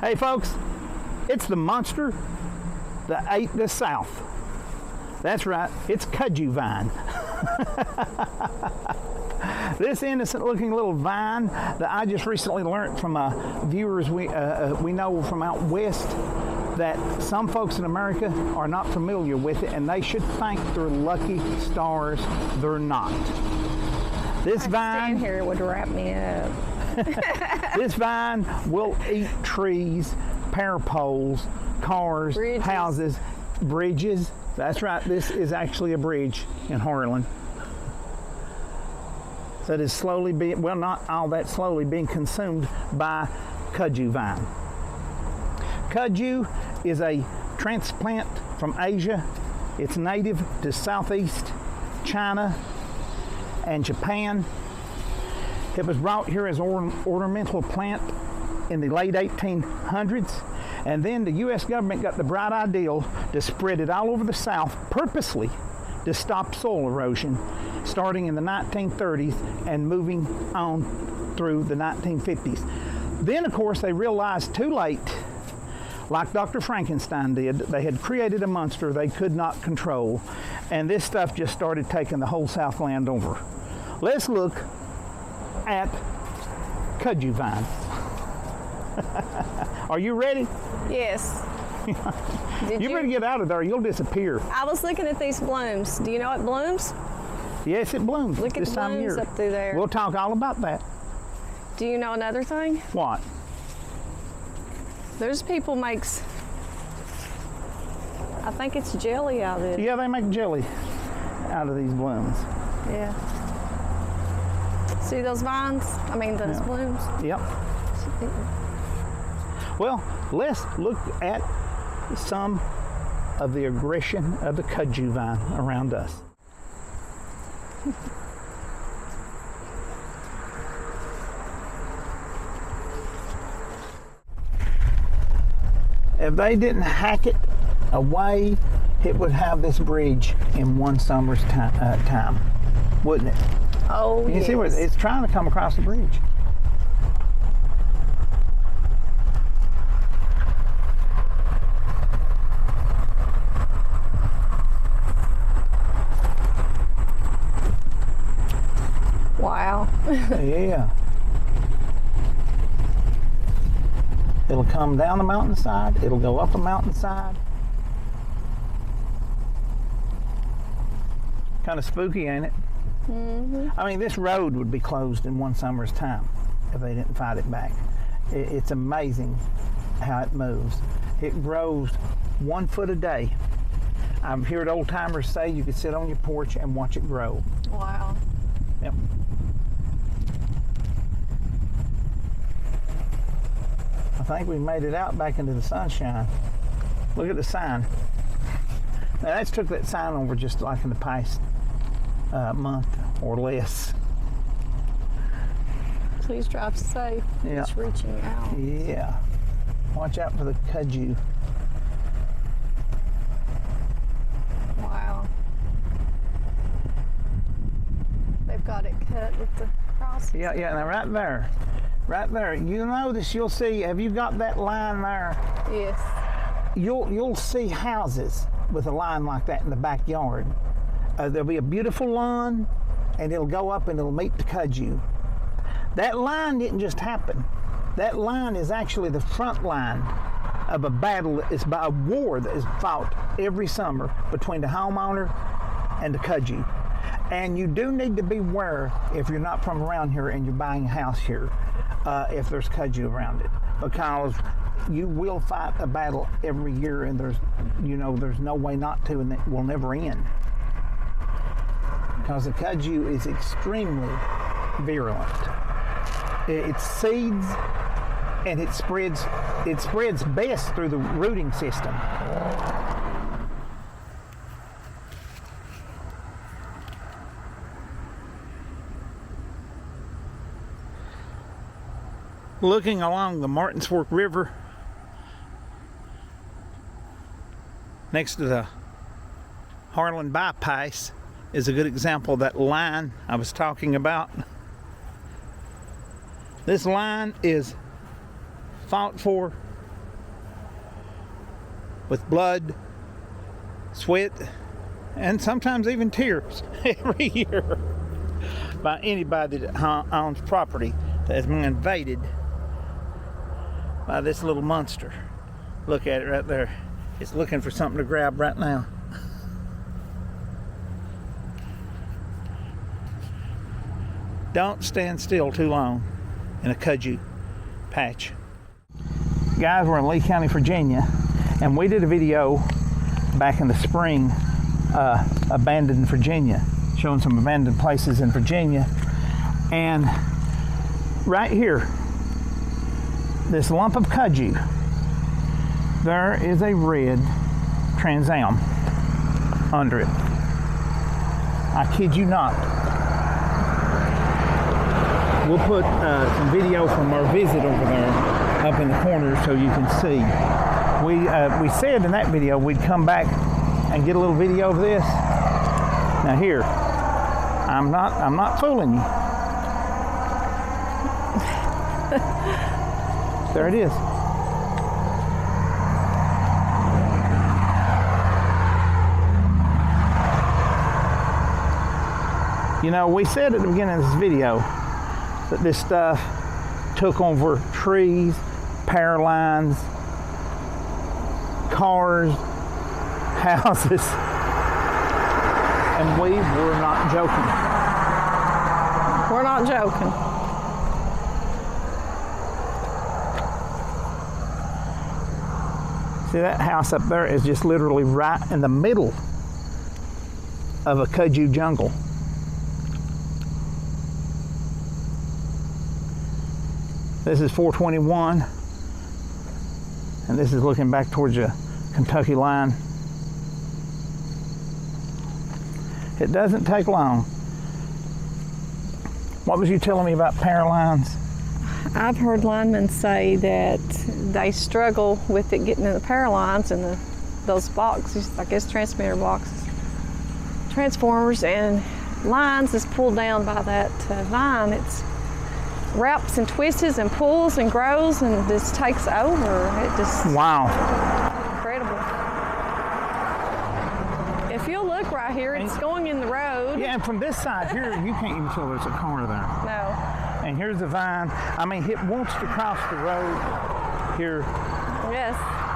Hey folks, it's the monster that ate the South. That's right, it's Kudzu vine. This innocent looking little vine that I just recently learned from viewers we know from out west, that some folks in America are not familiar with it, and they should thank their lucky stars they're not. This vine here would wrap me up. This vine will eat trees, power poles, cars, bridges. Houses, bridges. That's right, this is actually a bridge in Harlan. So it is slowly being, well, not all that slowly, being consumed by Kudzu vine. Kudzu is a transplant from Asia. It's native to Southeast China and Japan. It was brought here as an ornamental plant in the late 1800s, and then the U.S. government got the bright idea to spread it all over the South purposely to stop soil erosion, starting in the 1930s and moving on through the 1950s. Then, of course, they realized too late, like Dr. Frankenstein did, they had created a monster they could not control, and this stuff just started taking the whole Southland over. Let's look at Kudzu vine. Are you ready? Yes. You better get out of there, you'll disappear. I was looking at these blooms. Do you know what blooms? Yes, it blooms Look at this the time of blooms year. up through there. We'll talk all about that. Do you know another thing? What? There's people makes, I think it's jelly out of it. Yeah, they make jelly out of these blooms. Yeah. See those vines? I mean those blooms? Yep. Well, let's look at some of the aggression of the Kudzu vine around us. If they didn't hack it away, it would have this bridge in one summer's time, wouldn't it? Oh, You can see where it's trying to come across the bridge. Wow. Yeah. It'll come down the mountainside. It'll go up a mountainside. Kind of spooky, ain't it? Mm-hmm. I mean, this road would be closed in one summer's time if they didn't fight it back. It's amazing how it moves. It grows 1 foot a day. I've heard old timers say you could sit on your porch and watch it grow. Wow. Yep. I think we made it out back into the sunshine. Look at the sign. Now that's took that sign over just like in the past month or less. Please drive safe. Yeah. It's reaching out. Yeah. Watch out for the Kudzu. Wow. They've got it cut with the cross. Yeah, now right there, you notice, you'll see, have you got that line there? Yes. You'll see houses with a line like that in the backyard. There'll be a beautiful lawn, and it'll go up and it'll meet the Kudzu. That line didn't just happen. That line is actually the front line of a battle, that is by a war that is fought every summer between the homeowner and the Kudzu. And you do need to beware if you're not from around here and you're buying a house here, if there's Kudzu around it, because you will fight a battle every year, and there's no way not to, and it will never end. Because the Kudzu is extremely virulent. It seeds and it spreads best through the rooting system. Looking along the Martins Fork River next to the Harlan Bypass is a good example of that line I was talking about. This line is fought for with blood, sweat, and sometimes even tears every year by anybody that owns property that has been invaded by this little monster. Look at it right there. It's looking for something to grab right now. Don't stand still too long in a kudzu patch. Guys, we're in Lee County, Virginia, and we did a video back in the spring, abandoned Virginia, showing some abandoned places in Virginia. And right here, this lump of kudzu, there is a red Trans Am under it. I kid you not. We'll put some video from our visit over there up in the corner so you can see. We said in that video we'd come back and get a little video of this. Now here, I'm not fooling you. There it is. You know, we said at the beginning of this video that this stuff took over trees, power lines, cars, houses, and we were not joking. We're not joking. See, that house up there is just literally right in the middle of a kudzu jungle. This is 421, and this is looking back towards the Kentucky line. It doesn't take long. What was you telling me about power lines? I've heard linemen say that they struggle with it getting in the power lines and those boxes, I guess transmitter boxes, transformers, and lines is pulled down by that vine. It's wraps and twists and pulls and grows and just takes over. It just wow, incredible. If you'll look right here, it's going in the road. Yeah, and from this side here, you can't even tell there's a car there. No. And here's the vine. I mean, it wants to cross the road here. Yes.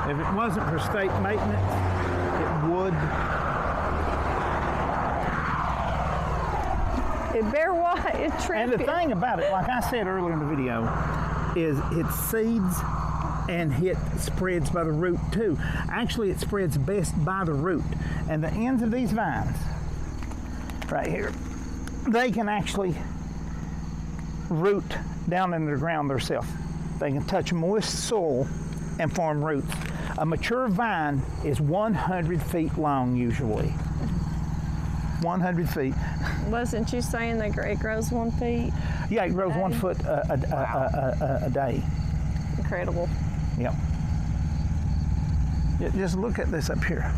If it wasn't for state maintenance, it would. It bear what? It And the thing about it, like I said earlier in the video, is it seeds and it spreads by the root too. Actually, it spreads best by the root. And the ends of these vines, right here, they can actually root down into the ground themselves. They can touch moist soil and form roots. A mature vine is 100 feet long usually. 100 feet. Wasn't you saying that it grows 1 feet? Yeah, it grows 1 foot a day. Incredible. Yep. Just look at this up here.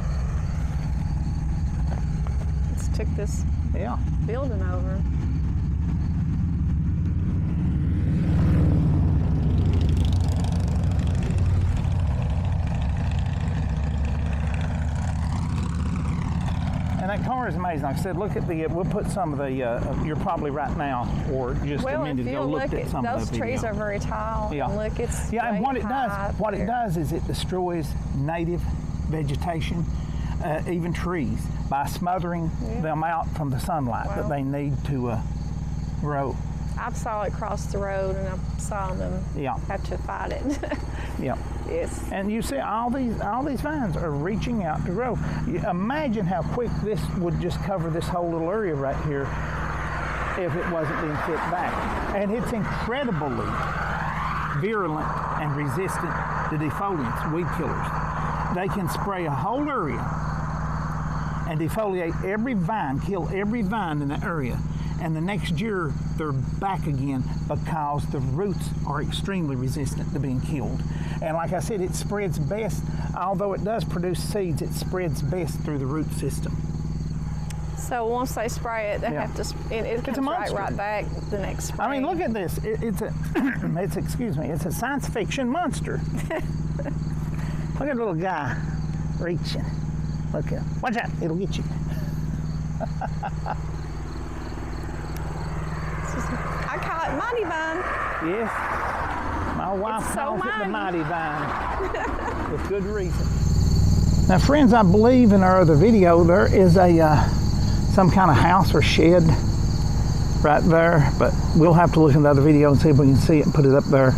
Let's took this building over. And that car is amazing. Like I said, look at we'll put some of the, you're probably right now, or just a minute ago, looked at some of the those trees are very tall. Yeah. And look, it's and what it does is it destroys native vegetation, even trees, by smothering them out from the sunlight that they need to grow. I saw it cross the road, and I saw them have to fight it. Yeah. Yes. And you see all these vines are reaching out to grow. Imagine how quick this would just cover this whole little area right here if it wasn't being fit back. And it's incredibly virulent and resistant to defoliants, weed killers. They can spray a whole area and defoliate every vine, kill every vine in the area. And the next year, they're back again because the roots are extremely resistant to being killed. And like I said, it spreads best, although it does produce seeds, it spreads best through the root system. So once they spray it, they have to, it comes right back the next spring. I mean, look at this. It's a science fiction monster. Look at the little guy. reaching. Look at, watch out, it'll get you. I call it mighty vine. Yes, my wife calls it the mighty vine, with good reason. Now friends, I believe in our other video there is a some kind of house or shed right there, but we'll have to look in the other video and see if we can see it and put it up there.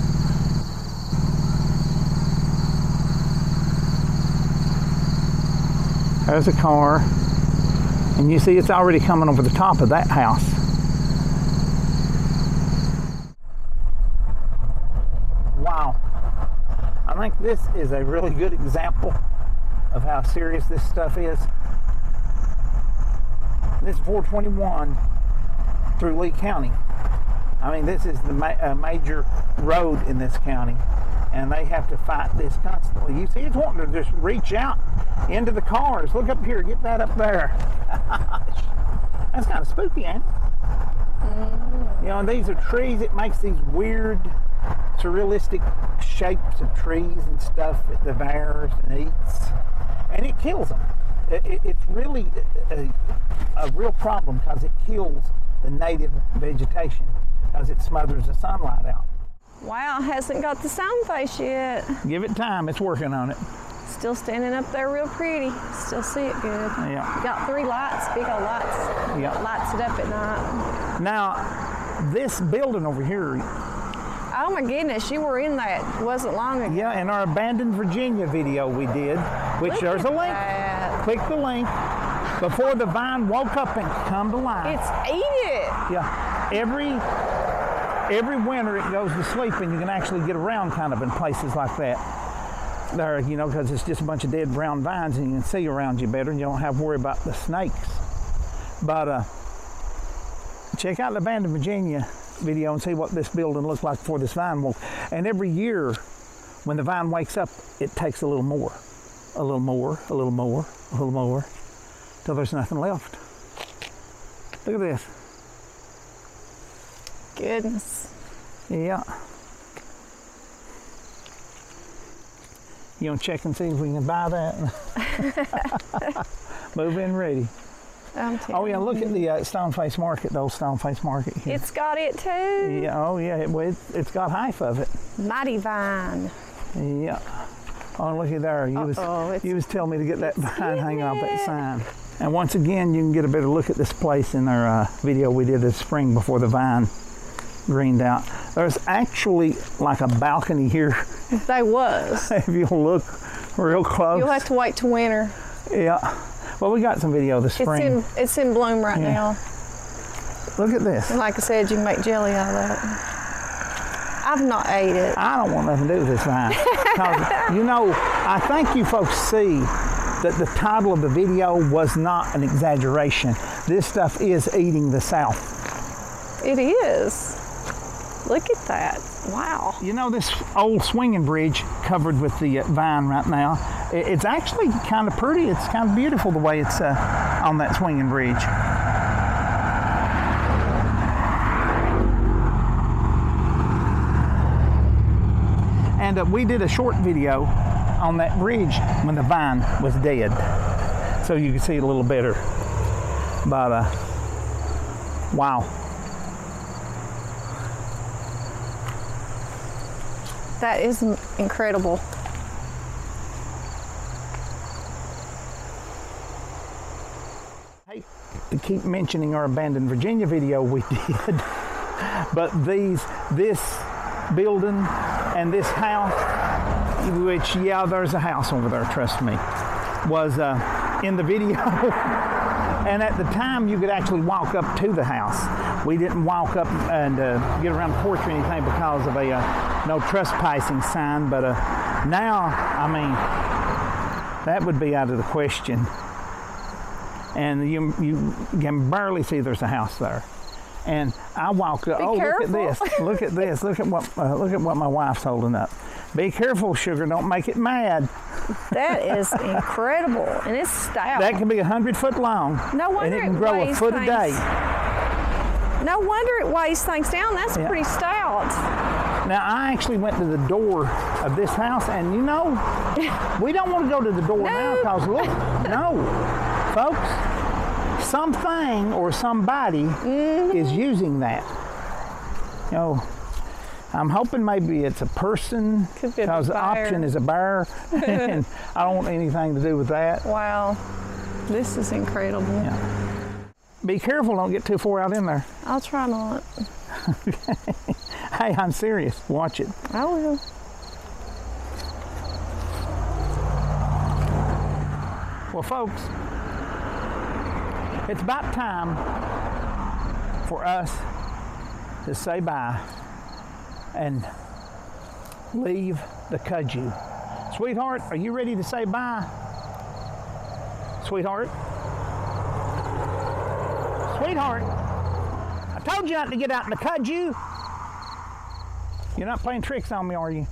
There's a car, and you see it's already coming over the top of that house. Wow, I think this is a really good example of how serious this stuff is. This is 421 through Lee County. I mean, this is the major road in this county, and they have to fight this constantly. You see, it's wanting to just reach out into the cars. Look up here, get that up there. That's kind of spooky, ain't it? You know, and these are trees. It makes these weird, surrealistic shapes of trees and stuff that devours and eats, and it kills them. It's really a real problem because it kills the native vegetation because it smothers the sunlight out. Wow, hasn't got the sound face yet. Give it time, it's working on it. Still standing up there real pretty. Still see it good. Yeah. Got 3 lights, big old lights. Yeah. Lights it up at night. Now, this building over here. Oh my goodness, you were in that. Wasn't long ago. Yeah, in our abandoned Virginia video we did, which Look there's a link. That. Click the link. Before the vine woke up and come to life. It's ate it. Yeah. Every winter it goes to sleep, and you can actually get around kind of in places like that. There, you know, because it's just a bunch of dead brown vines, and you can see around you better, and you don't have to worry about the snakes. But check out the abandoned Virginia video and see what this building looked like before this vine woke. And every year, when the vine wakes up, it takes a little more, a little more, a little more, a little more, till there's nothing left. Look at this. Goodness. Yeah. You want to check and see if we can buy that? Move in ready. Oh yeah, look at the Stoneface Market, the old Stoneface Market here. It's got it too. Yeah, oh yeah, it's got half of it. Mighty vine. Yeah. Oh, looky there. You was telling me to get that vine hanging off that sign. And once again, you can get a better look at this place in our video we did this spring before the vine greened out. There's actually like a balcony here. There was. If you look real close. You'll have to wait till winter. Yeah. Well, we got some video this spring. It's in bloom right now. Look at this. And like I said, you can make jelly out of that. I've not ate it. I don't want nothing to do with this vine. You know, I think you folks see that the title of the video was not an exaggeration. This stuff is eating the South. It is. Look at that. Wow. You know, this old swinging bridge covered with the vine right now, it's actually kind of pretty. It's kind of beautiful the way it's on that swinging bridge. And we did a short video on that bridge when the vine was dead, so you can see it a little better. But wow. That is incredible. I hate to keep mentioning our abandoned Virginia video we did, but this building and this house, which, yeah, there's a house over there, trust me, was in the video. And at the time, you could actually walk up to the house. We didn't walk up and get around the porch or anything because of a no trespassing sign. But now, I mean, that would be out of the question. And you can barely see there's a house there. And I walked up. Oh, careful. Look at this! Look at this! Look at what my wife's holding up. Be careful, sugar! Don't make it mad. That is incredible, and it's stout. That can be 100 foot long. No wonder and it can grow a foot a day. No wonder it weighs things down. That's pretty stout. Now I actually went to the door of this house, and you know, we don't want to go to the door now because look, no, folks, something or somebody is using that. You know, I'm hoping maybe it's a person because the option is a bear, and I don't want anything to do with that. Wow, this is incredible. Yeah. Be careful, don't get too far out in there. I'll try not. Hey, I'm serious. Watch it. I will. Well, folks, it's about time for us to say bye and leave the Kudzu. Sweetheart, are you ready to say bye? Sweetheart? Sweetheart, I told you not to get out in the Kudzu. You're not playing tricks on me, are you?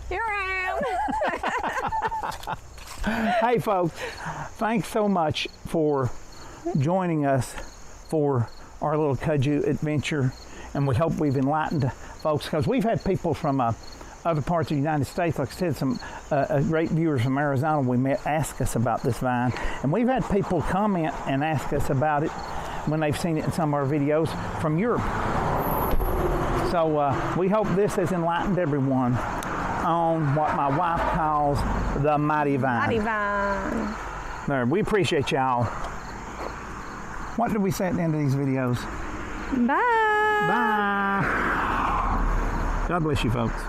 Here I am. Hey folks, thanks so much for joining us for our little Kudzu adventure, and we hope we've enlightened folks, because we've had people from other parts of the United States, like I said, some great viewers from Arizona we met ask us about this vine, and we've had people comment and ask us about it when they've seen it in some of our videos from Europe. So we hope this has enlightened everyone on what my wife calls the mighty vine. Mighty vine. There, we appreciate y'all. What did we say at the end of these videos? Bye. Bye. God bless you, folks.